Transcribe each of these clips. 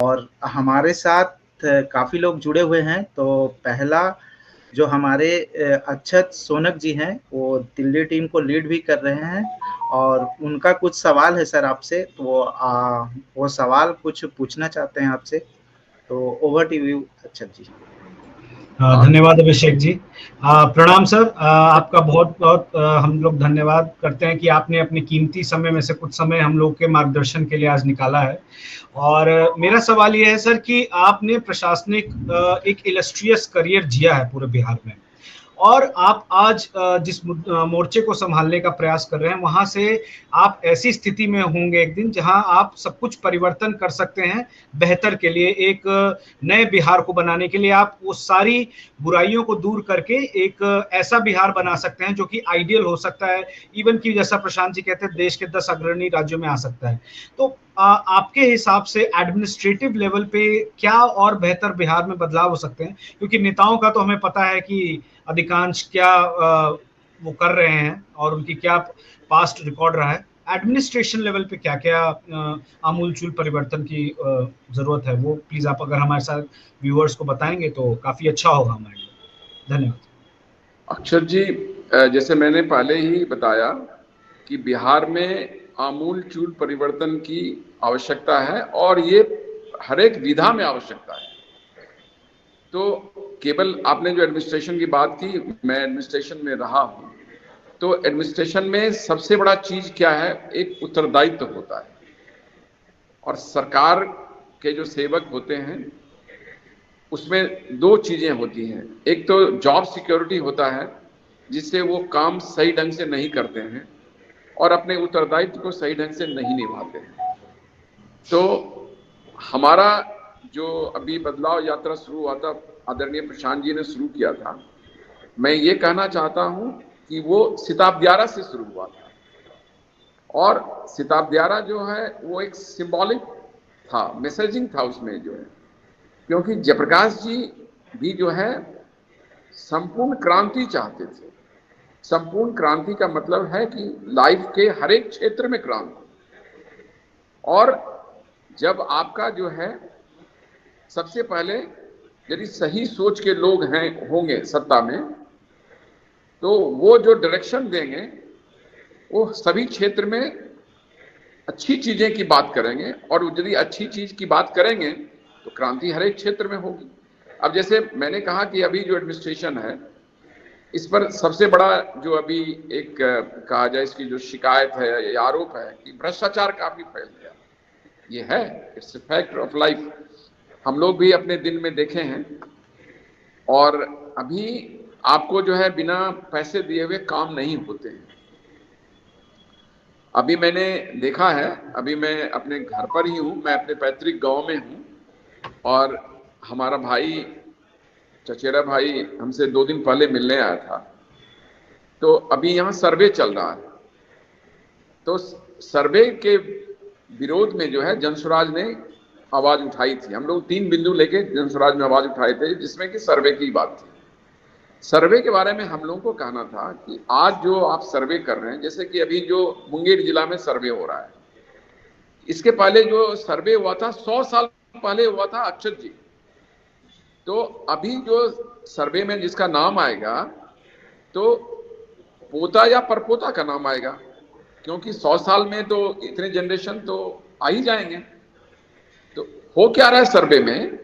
और हमारे साथ काफ़ी लोग जुड़े हुए हैं। तो पहला जो हमारे अक्षत सोनक जी हैं, वो दिल्ली टीम को लीड भी कर रहे हैं और उनका कुछ सवाल है सर आपसे, तो वो सवाल कुछ पूछना चाहते हैं आपसे। तो ओवर टू यू अक्षत जी। धन्यवाद अभिषेक जी। प्रणाम सर। आपका बहुत बहुत हम लोग धन्यवाद करते हैं कि आपने अपने कीमती समय में से कुछ समय हम लोग के मार्गदर्शन के लिए आज निकाला है। और मेरा सवाल ये है सर कि आपने प्रशासनिक एक इलस्ट्रियस करियर जिया है पूरे बिहार में, और आप आज जिस मोर्चे को संभालने का प्रयास कर रहे हैं, वहां से आप ऐसी स्थिति में होंगे एक दिन जहां आप सब कुछ परिवर्तन कर सकते हैं बेहतर के लिए। एक नए बिहार को बनाने के लिए आप वो सारी बुराइयों को दूर करके एक ऐसा बिहार बना सकते हैं जो कि आइडियल हो सकता है, इवन कि जैसा प्रशांत जी कहते हैं देश के 10 अग्रणी राज्यों में आ सकता है। तो आपके हिसाब से एडमिनिस्ट्रेटिव लेवल पे क्या और बेहतर बिहार में बदलाव हो सकते हैं? क्योंकि नेताओं का तो हमें पता है कि अधिकांश क्या वो कर रहे हैं और उनकी क्या पास्ट रिकॉर्ड रहा है। एडमिनिस्ट्रेशन लेवल पे क्या क्या आमूलचूल परिवर्तन की जरूरत है, वो प्लीज आप अगर हमारे साथ व्यूअर्स को बताएंगे तो काफी अच्छा होगा हमारे लिए। धन्यवाद। अक्षत जी, जैसे मैंने पहले ही बताया कि बिहार में आमूलचूल परिवर्तन की आवश्यकता है और ये हर एक विधा में आवश्यकता है। तो केवल आपने जो एडमिनिस्ट्रेशन की बात की, मैं एडमिनिस्ट्रेशन में रहा हूं, तो एडमिनिस्ट्रेशन में सबसे बड़ा चीज क्या है, एक उत्तरदायित्व होता है। और सरकार के जो सेवक होते हैं उसमें दो चीजें होती हैं। एक तो जॉब सिक्योरिटी होता है, जिससे वो काम सही ढंग से नहीं करते हैं और अपने उत्तरदायित्व को सही ढंग से नहीं निभाते हैं। तो हमारा जो अभी बदलाव यात्रा शुरू हुआ था, आदरणीय प्रशांत जी ने शुरू किया था, मैं ये कहना चाहता हूं कि वो सिताब 11 से शुरू हुआ था। और सिताब 11 जो है वो एक सिंबॉलिक था, मैसेजिंग था उसमें जो है, क्योंकि जयप्रकाश जी भी जो है संपूर्ण क्रांति चाहते थे। संपूर्ण क्रांति का मतलब है कि लाइफ के हर एक क्षेत्र में क्रांति। और जब आपका जो है सबसे पहले यदि सही सोच के लोग हैं होंगे सत्ता में, तो वो जो डायरेक्शन देंगे वो सभी क्षेत्र में अच्छी चीजें की बात करेंगे। और यदि अच्छी चीज की बात करेंगे तो क्रांति हर एक क्षेत्र में होगी। अब जैसे मैंने कहा कि अभी जो एडमिनिस्ट्रेशन है, इस पर सबसे बड़ा जो अभी एक कहा जाए इसकी जो शिकायत है या आरोप है कि भ्रष्टाचार काफी फैल गया। ये है, it's a fact of life. हम लोग भी अपने दिन में देखे हैं। और अभी आपको जो है बिना पैसे दिए हुए काम नहीं होते हैं। अभी मैंने देखा है, अभी मैं अपने घर पर ही हूं, मैं अपने पैतृक गांव में हूं, और हमारा भाई, चचेरा भाई हमसे 2 दिन पहले मिलने आया था। तो अभी यहाँ सर्वे चल रहा है। तो सर्वे के विरोध में जो है जनसुराज ने आवाज उठाई थी। हम लोग 3 बिंदु लेके जनसुराज में आवाज उठाए थे, जिसमें कि सर्वे की बात थी। सर्वे के बारे में हम लोगों को कहना था कि आज जो आप सर्वे कर रहे हैं, जैसे कि अभी जो मुंगेर जिला में सर्वे हो रहा है, इसके पहले जो सर्वे हुआ था 100 साल पहले हुआ था अक्षत जी। तो अभी जो सर्वे में जिसका नाम आएगा, तो पोता या परपोता का नाम आएगा, क्योंकि 100 साल में तो इतने जनरेशन तो आ ही जाएंगे। तो हो क्या रहा है सर्वे में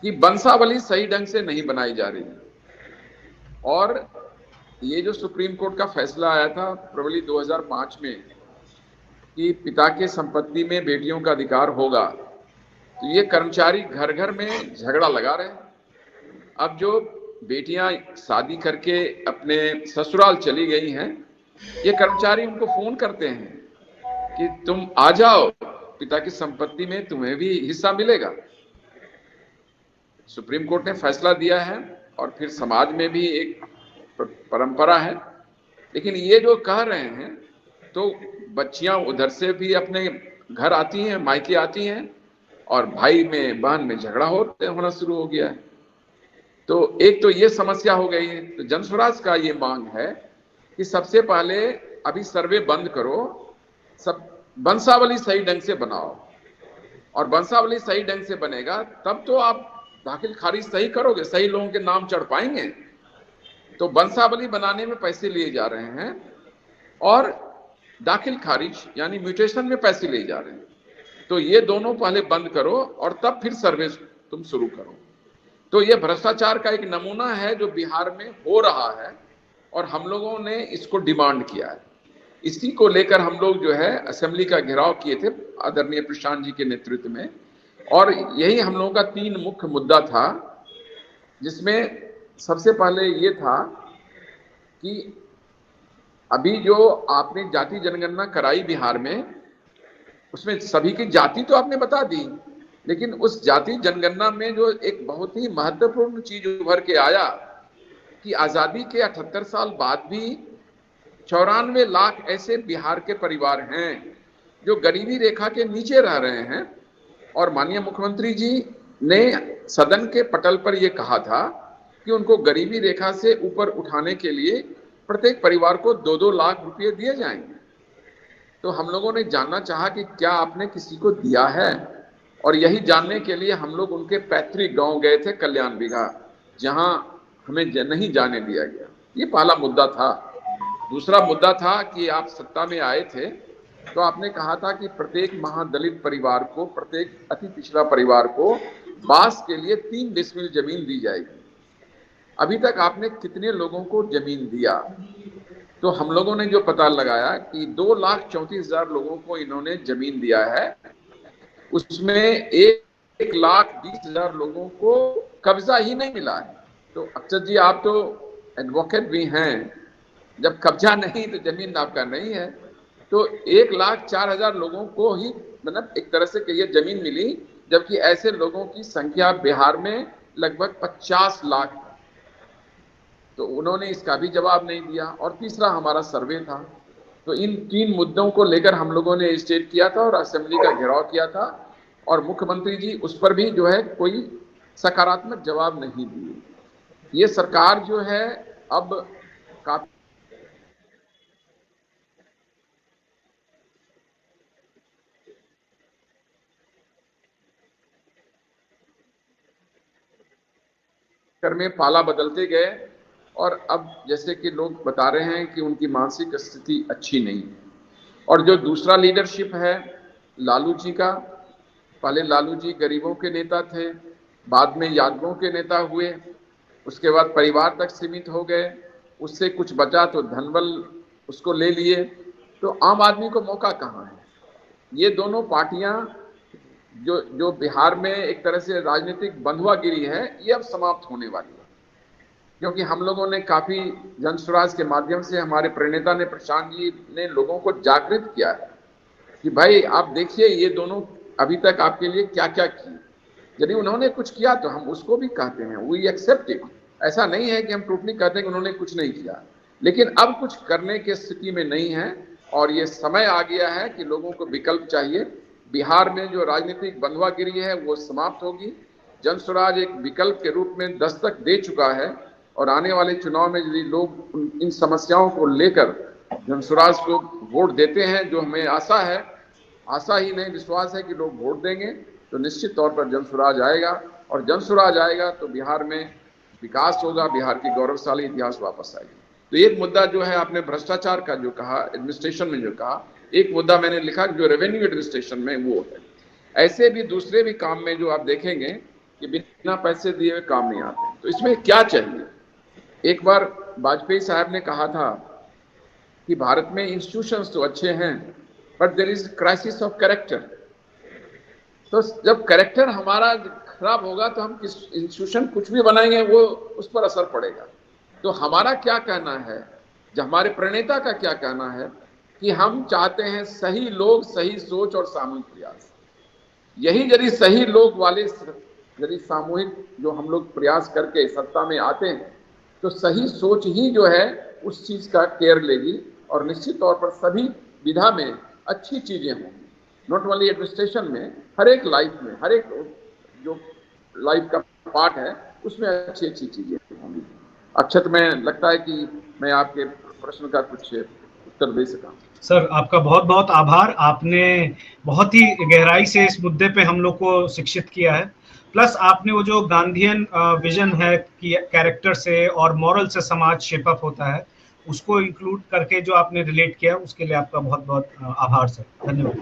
कि वंशावली सही ढंग से नहीं बनाई जा रही। और ये जो सुप्रीम कोर्ट का फैसला आया था फरवरी 2005 में कि पिता के संपत्ति में बेटियों का अधिकार होगा, तो ये कर्मचारी घर घर में झगड़ा लगा रहे हैं। अब जो बेटियां शादी करके अपने ससुराल चली गई हैं, ये कर्मचारी उनको फोन करते हैं कि तुम आ जाओ, पिता की संपत्ति में तुम्हें भी हिस्सा मिलेगा। सुप्रीम कोर्ट ने फैसला दिया है और फिर समाज में भी एक परंपरा है। लेकिन ये जो कह रहे हैं, तो बच्चियां उधर से भी अपने घर आती हैं, मायके आती हैं, और भाई में बहन में झगड़ा होना शुरू हो गया है। तो एक तो ये समस्या हो गई है। तो जनस्वराज का ये मांग है कि सबसे पहले अभी सर्वे बंद करो, सब वंशावली सही ढंग से बनाओ। और वंशावली सही ढंग से बनेगा तब तो आप दाखिल खारिज सही करोगे, सही लोगों के नाम चढ़ पाएंगे। तो वंशावली बनाने में पैसे लिए जा रहे हैं और दाखिल खारिज यानी म्यूटेशन में पैसे लिए जा रहे हैं। तो ये दोनों पहले बंद करो और तब फिर सर्वे तुम शुरू करो। तो ये भ्रष्टाचार का एक नमूना है जो बिहार में हो रहा है और हम लोगों ने इसको डिमांड किया है। इसी को लेकर हम लोग जो है असेंबली का घेराव किए थे आदरणीय प्रशांत जी के नेतृत्व में, और यही हम लोगों का 3 मुख्य मुद्दा था, जिसमें सबसे पहले ये था कि अभी जो आपने जाति जनगणना कराई बिहार में, उसमें सभी की जाति तो आपने बता दी, लेकिन उस जाति जनगणना में जो एक बहुत ही महत्वपूर्ण चीज उभर के आया कि आजादी के 78 साल बाद भी 94 लाख ऐसे बिहार के परिवार हैं जो गरीबी रेखा के नीचे रह रहे हैं। और माननीय मुख्यमंत्री जी ने सदन के पटल पर यह कहा था कि उनको गरीबी रेखा से ऊपर उठाने के लिए प्रत्येक परिवार को 2-2 लाख रुपए दिए जाएंगे। तो हम लोगों ने जानना चाहा कि क्या आपने किसी को दिया है, और यही जानने के लिए हम लोग उनके पैतृक गांव गए थे कल्याण बिघा, जहां हमें नहीं जाने दिया गया। ये पहला मुद्दा था। दूसरा मुद्दा था कि आप सत्ता में आए थे तो आपने कहा था कि प्रत्येक महादलित परिवार को, प्रत्येक अति पिछड़ा परिवार को बांस के लिए 3 डिसमिल जमीन दी जाएगी। अभी तक आपने कितने लोगों को जमीन दिया? तो हम लोगों ने जो पता लगाया कि 2,34,000 लोगों को इन्होंने जमीन दिया है, उसमें 1,20,000 लोगों को कब्जा ही नहीं मिला है। तो अक्षत जी आप तो एडवोकेट भी हैं, जब कब्जा नहीं तो जमीन आपका नहीं है। तो 1,04,000 लोगों को ही मतलब एक तरह से कहिए जमीन मिली, जबकि ऐसे लोगों की संख्या बिहार में लगभग 50 लाख। तो उन्होंने इसका भी जवाब नहीं दिया। और तीसरा हमारा सर्वे था। तो इन 3 मुद्दों को लेकर हम लोगों ने स्टेट किया था और असेंबली का घेराव किया था, और मुख्यमंत्री जी उस पर भी जो है कोई सकारात्मक जवाब नहीं दिए। ये सरकार जो है अब काफी में पाला बदलते गए, और अब जैसे कि लोग बता रहे हैं कि उनकी मानसिक स्थिति अच्छी नहीं है। और जो दूसरा लीडरशिप है लालू जी का, पहले लालू जी गरीबों के नेता थे, बाद में यादवों के नेता हुए, उसके बाद परिवार तक सीमित हो गए, उससे कुछ बचा तो धनबल उसको ले लिए। तो आम आदमी को मौका कहाँ है? ये दोनों पार्टियां जो बिहार में एक तरह से राजनीतिक बंधुआगिरी है, ये अब समाप्त होने वाली है। क्योंकि हम लोगों ने काफी जनसुराज के माध्यम से, हमारे प्रणेता ने, प्रशांत जी ने लोगों को जागृत किया है कि भाई आप देखिए ये दोनों अभी तक आपके लिए क्या क्या किए। यदि उन्होंने कुछ किया तो हम उसको भी कहते हैं, वी एक्सेप्ट इट। ऐसा नहीं है कि हम टोटली कहते हैं कि उन्होंने कुछ नहीं किया, लेकिन अब कुछ करने की स्थिति में नहीं है। और ये समय आ गया है कि लोगों को विकल्प चाहिए। बिहार में जो राजनीतिक बंधुआगिरी है वो समाप्त होगी। जनसुराज एक विकल्प के रूप में दस्तक दे चुका है, और आने वाले चुनाव में यदि लोग इन समस्याओं को लेकर जनसुराज को वोट देते हैं, जो हमें आशा है, आशा ही नहीं विश्वास है कि लोग वोट देंगे, तो निश्चित तौर पर जनसुराज आएगा। और जनसुराज आएगा तो बिहार में विकास होगा, बिहार की गौरवशाली इतिहास वापस आएगी। तो एक मुद्दा जो है आपने भ्रष्टाचार का जो कहा, एडमिनिस्ट्रेशन में जो कहा, एक मुद्दा मैंने लिखा जो रेवेन्यू एडमिनिस्ट्रेशन में वो है। ऐसे भी दूसरे भी काम में जो आप देखेंगे कि बिना पैसे दिए हुए काम नहीं आते। तो इसमें क्या चाहिए? एक बार वाजपेयी साहब ने कहा था कि भारत में इंस्टीट्यूशंस तो अच्छे हैं, but there is crisis of character. तो जब कैरेक्टर हमारा खराब होगा तो हम किस इंस्टीट्यूशन कुछ भी बनाएंगे वो उस पर असर पड़ेगा। तो हमारा क्या कहना है, जो हमारे प्रणेता का क्या कहना है कि हम चाहते हैं सही लोग, सही सोच और सामूहिक प्रयास। यही यदि सही लोग वाले यदि सामूहिक जो हम लोग प्रयास करके सत्ता में आते हैं, तो सही सोच ही जो है उस चीज का केयर लेगी, और निश्चित तौर पर सभी विधा में अच्छी चीजें होंगी। नॉट ओनली एडमिनिस्ट्रेशन में, हर एक लाइफ में, हर एक जो लाइफ का पार्ट है उसमें अच्छी अच्छी चीजें होंगी। अक्षत में लगता है कि मैं आपके प्रश्न का कुछ उत्तर दे सका। सर आपका बहुत बहुत आभार, आपने बहुत ही गहराई से इस मुद्दे पे हम लोग को शिक्षित किया है। प्लस आपने वो जो गांधीयन विजन है कि कैरेक्टर से और मॉरल से समाज शेप अप होता है, उसको इंक्लूड करके जो आपने रिलेट किया, उसके लिए आपका बहुत बहुत आभार सर, धन्यवाद।